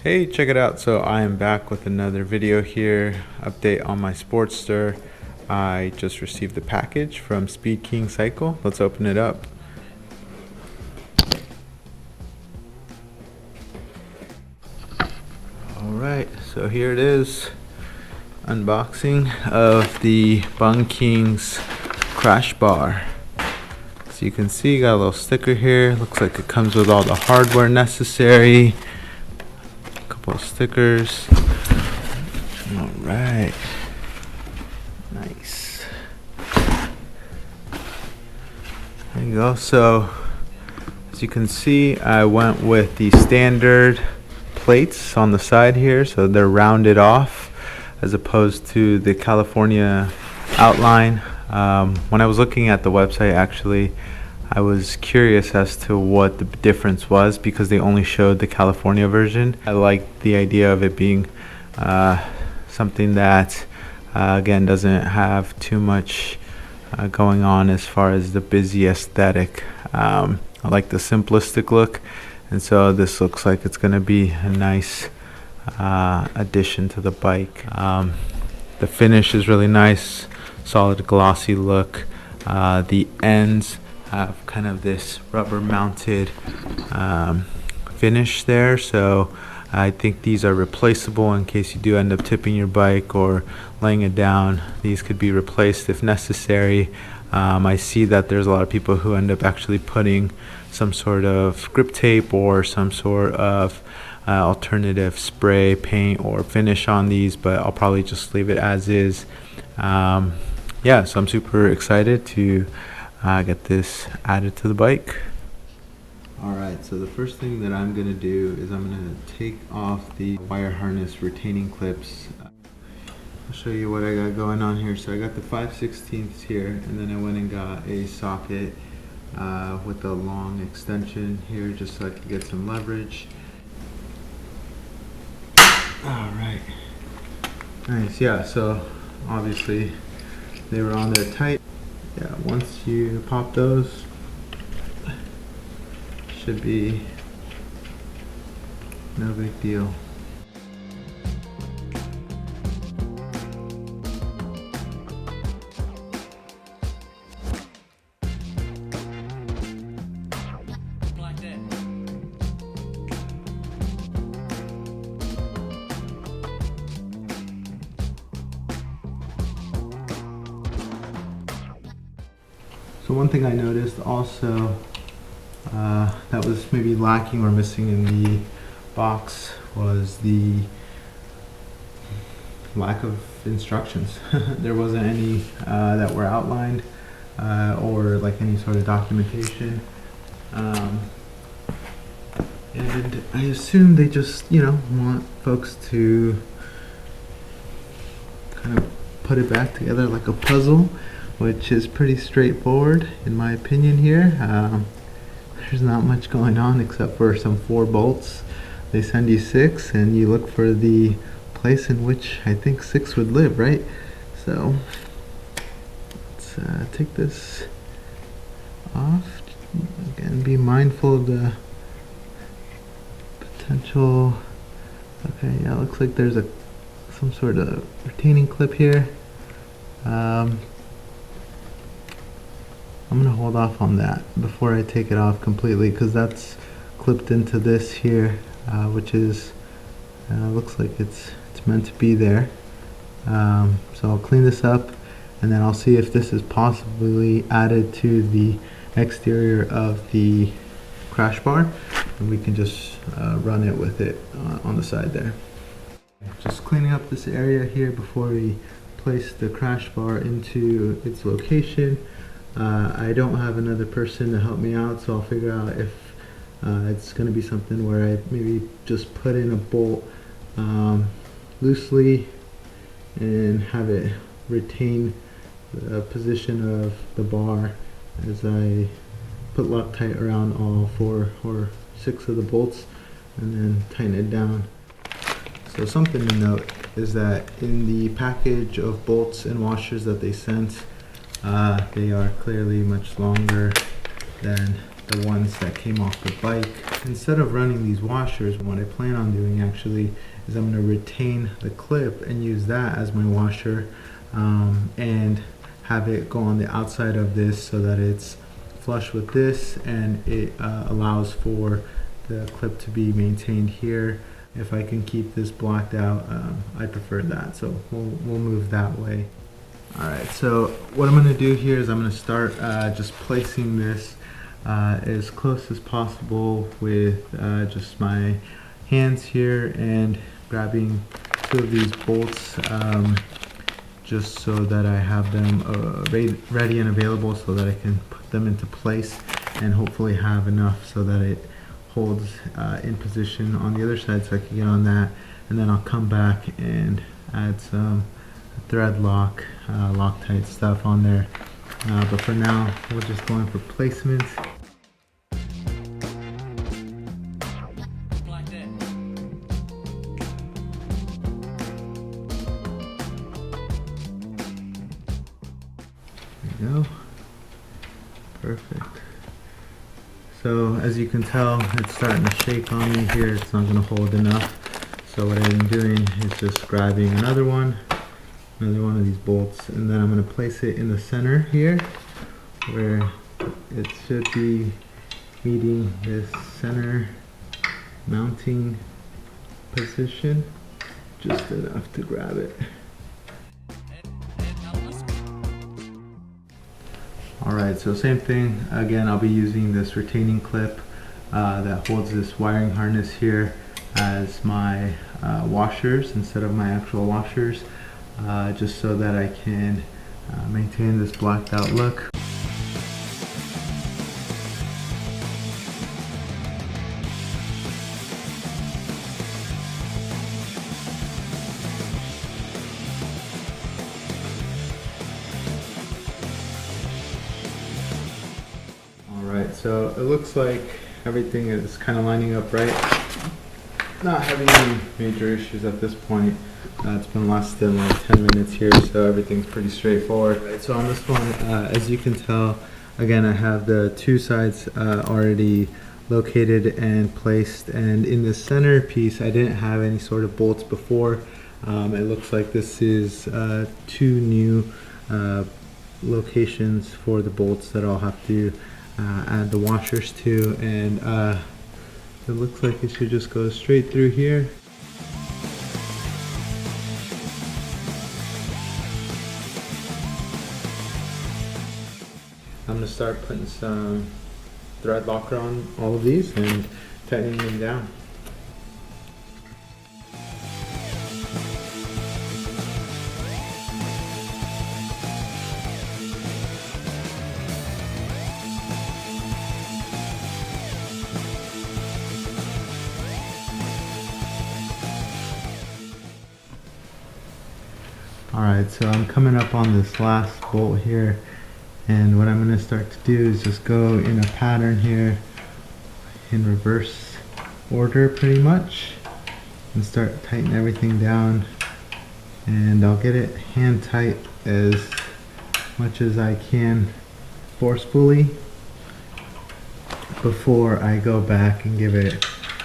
Hey, check it out. So I am back with another video here, update on my Sportster. I just received the package from Speed King Cycle. Let's open it up. Alright, so here it is. Unboxing of the Bung King's crash bar. So you can see, got a little sticker here. Looks like it comes with all the hardware necessary. Couple stickers. All right, nice. There you go. So as you can see, I went with the standard plates on the side here, so they're rounded off as opposed to the California outline. When I was looking at the website, actually I was curious as to what the difference was because they only showed the California version. I like the idea of it being something that again doesn't have too much going on as far as the busy aesthetic. I like the simplistic look, and so this looks like it's going to be a nice addition to the bike. The finish is really nice, solid glossy look. The ends have kind of this rubber mounted finish there, so I think these are replaceable in case you do end up tipping your bike or laying it down. These could be replaced if necessary. I see that there's a lot of people who end up actually putting some sort of grip tape or some sort of alternative spray, paint, or finish on these, but I'll probably just leave it as is. Yeah, so I'm super excited to get this added to the bike. Alright, so the first thing that I'm going to do is I'm going to take off the wire harness retaining clips. I'll show you what I got going on here. So I got the 5/16 here, and then I went and got a socket with a long extension here just so I can get some leverage. Alright, nice. Yeah, so obviously they were on there tight. Yeah, once you pop those, should be no big deal. So one thing I noticed also that was maybe lacking or missing in the box was the lack of instructions. There wasn't any that were outlined or like any sort of documentation. And I assume they just, want folks to kind of put it back together like a puzzle, which is pretty straightforward in my opinion here. There's not much going on except for some 4 bolts. They send you 6 and you look for the place in which I think 6 would live, right? So let's take this off. Again, be mindful of the potential. Okay, yeah, looks like there's some sort of retaining clip here. I'm gonna hold off on that before I take it off completely because that's clipped into this here, which is looks like it's meant to be there. So I'll clean this up and then I'll see if this is possibly added to the exterior of the crash bar, and we can just run it with it on the side there. Just cleaning up this area here before we place the crash bar into its location. I don't have another person to help me out, so I'll figure out if it's going to be something where I maybe just put in a bolt loosely and have it retain the position of the bar as I put Loctite around all 4 or 6 of the bolts and then tighten it down. So something to note is that in the package of bolts and washers that they sent, they are clearly much longer than the ones that came off the bike. Instead of running these washers, what I plan on doing actually is I'm going to retain the clip and use that as my washer, and have it go on the outside of this so that it's flush with this, and it allows for the clip to be maintained here. If I can keep this blocked out, I prefer that, so we'll move that way. Alright, so what I'm going to do here is I'm going to start just placing this as close as possible with just my hands here, and grabbing two of these bolts, just so that I have them ready and available so that I can put them into place, and hopefully have enough so that it holds in position on the other side so I can get on that, and then I'll come back and add some thread lock, Loctite stuff on there. But for now, we're just going for placement. There we go. Perfect. So as you can tell, it's starting to shake on me here. It's not going to hold enough. So what I'm doing is just grabbing another one of these bolts, and then I'm going to place it in the center here, where it should be meeting this center mounting position, just enough to grab it. Alright, so same thing. Again, I'll be using this retaining clip that holds this wiring harness here as my washers instead of my actual washers, just so that I can maintain this blacked out look. Alright, so it looks like everything is kind of lining up right. Not having any major issues at this point. It's been less than like 10 minutes here, so everything's pretty straightforward. Right, so on this one, as you can tell, again, I have the two sides already located and placed, and in the center piece I didn't have any sort of bolts before. It looks like this is two new locations for the bolts that I'll have to add the washers to, and it looks like it should just go straight through here. I'm going to start putting some thread locker on all of these and tightening them down. Alright, so I'm coming up on this last bolt here, and what I'm going to start to do is just go in a pattern here in reverse order pretty much, and start tightening everything down, and I'll get it hand tight as much as I can forcefully before I go back and give it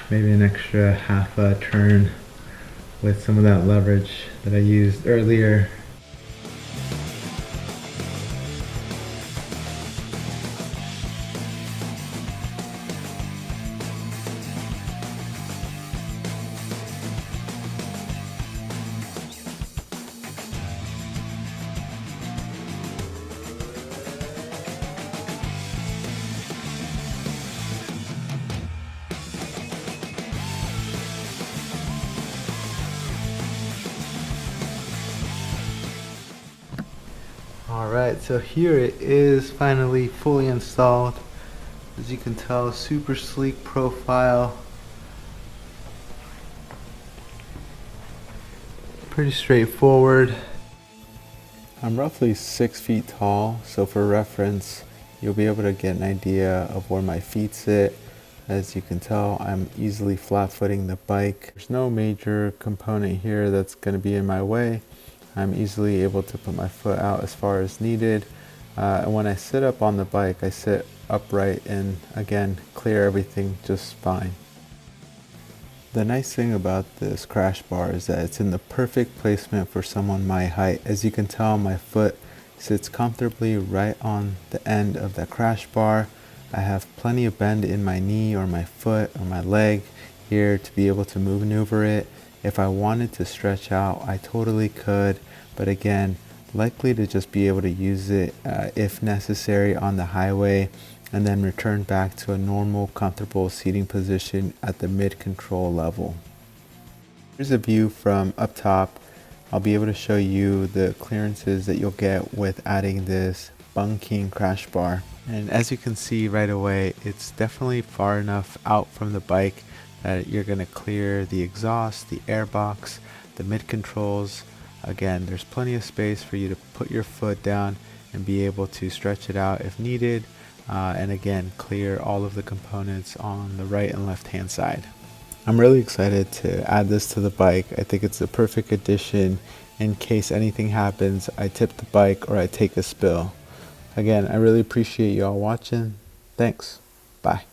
maybe an extra half a turn with some of that leverage that I used earlier. Alright, so here it is, finally fully installed. As you can tell, super sleek profile. Pretty straightforward. I'm roughly 6 feet tall, so for reference, you'll be able to get an idea of where my feet sit. As you can tell, I'm easily flat-footing the bike. There's no major component here that's going to be in my way. I'm easily able to put my foot out as far as needed. And when I sit up on the bike, I sit upright and again clear everything just fine. The nice thing about this crash bar is that it's in the perfect placement for someone my height. As you can tell, my foot sits comfortably right on the end of the crash bar. I have plenty of bend in my knee or my foot or my leg here to be able to maneuver it. If I wanted to stretch out, I totally could, but again, likely to just be able to use it if necessary on the highway, and then return back to a normal, comfortable seating position at the mid-control level. Here's a view from up top. I'll be able to show you the clearances that you'll get with adding this Bung crash bar. And as you can see right away, it's definitely far enough out from the bike that you're going to clear the exhaust, the airbox, the mid controls. Again, there's plenty of space for you to put your foot down and be able to stretch it out if needed. And again, clear all of the components on the right and left hand side. I'm really excited to add this to the bike. I think it's the perfect addition in case anything happens, I tip the bike or I take a spill. Again, I really appreciate you all watching. Thanks. Bye.